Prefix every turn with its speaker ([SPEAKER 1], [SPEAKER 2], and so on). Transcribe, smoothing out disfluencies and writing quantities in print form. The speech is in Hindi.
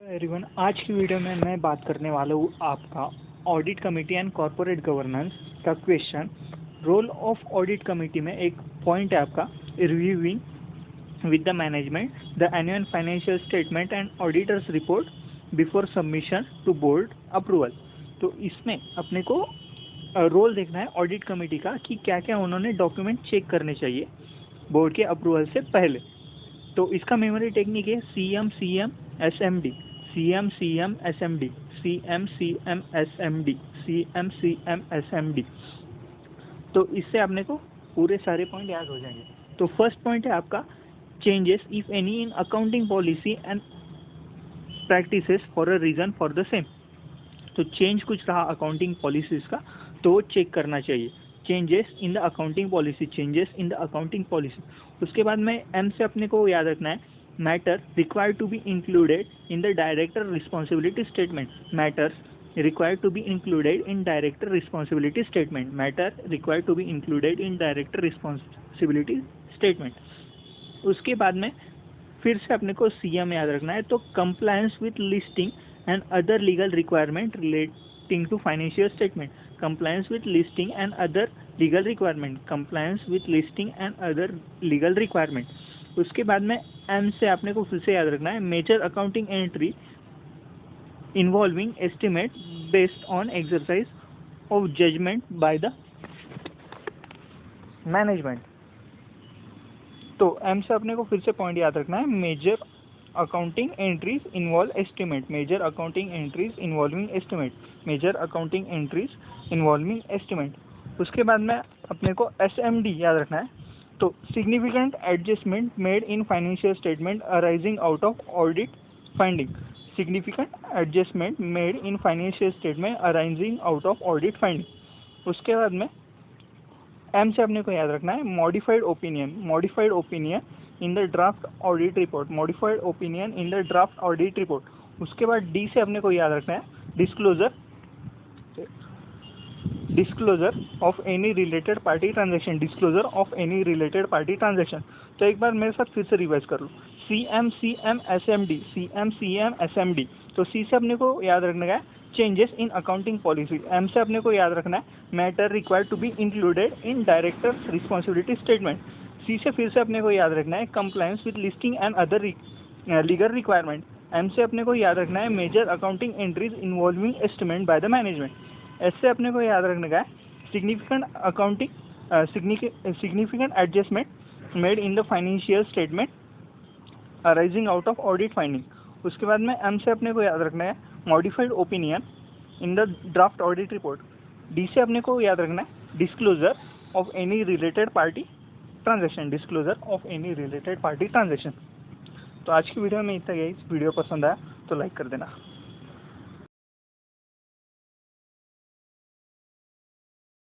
[SPEAKER 1] एवरीवन, आज की वीडियो में मैं बात करने वाला हूँ आपका audit committee and corporate governance का question. Role of audit committee में एक पॉइंट है आपका reviewing with the management the annual financial statement and auditors report before submission to board approval. तो इसमें अपने को रोल देखना है ऑडिट कमेटी का कि क्या क्या उन्होंने डॉक्यूमेंट चेक करने चाहिए बोर्ड के अप्रूवल से पहले। तो इसका मेमोरी टेक्निक है CM/CM/SMD, CM/CM/SMD, CM/CM/SMD, CM/CM/SMD। तो इससे आपने को पूरे सारे पॉइंट याद हो जाएंगे। तो फर्स्ट पॉइंट है आपका changes if any in accounting policy and practices for a reason for the same. तो चेंज कुछ रहा अकाउंटिंग पॉलिसीज का तो चेक करना चाहिए। Changes in the accounting policy, changes in the accounting policy. उसके बाद में एम से अपने को याद रखना है matter required to be included in the director responsibility statement. Matters required to be included in director responsibility statement, matter required to be included in director responsibility statement। उसके बाद में फिर से अपने को CM याद रखना है। तो compliance with listing and other legal requirement relating to financial statement, compliance with listing and other legal requirement, compliance with listing and other legal requirement. उसके बाद में M से आपने को फिर से याद रखना है major accounting entry involving estimate based on exercise of judgment by the management। तो M से अपने को फिर से पॉइंट याद रखना है major accounting entries involve estimate, major accounting entries involving estimate, major accounting entries involving estimate. उसके बाद में अपने को SMD याद रखना है। तो significant adjustment made in financial statement arising out of audit finding, significant adjustment made in financial statement arising out of audit finding। उसके बाद में M से अपने को याद रखना है modified opinion, modified opinion in the draft audit report, modified opinion in the draft audit report। उसके बाद D से अपने को याद रखना है disclosure, disclosure of any related party transaction, disclosure of any related party transaction। तो एक बार मेरे साथ फिर से रिवाइज कर लो CM/CM/SMD, CM/CM/SMD। तो C से अपने को याद रखना है changes in accounting policy. M से अपने को याद रखना है matter required to be included in director responsibility statement. C से फिर से अपने को याद रखना है compliance with listing and other legal requirement. M से अपने को याद रखना है major accounting entries involving estimate by the management. S से अपने को याद रखने का है significant accounting significant adjustment made in the financial statement arising out of audit finding. उसके बाद में M से अपने को याद रखना है modified opinion in the draft audit report. D से अपने को याद रखना है disclosure of any related party transaction, disclosure of any related party transaction. तो आज की वीडियो में इतना ही। वीडियो पसंद आया तो लाइक कर देना।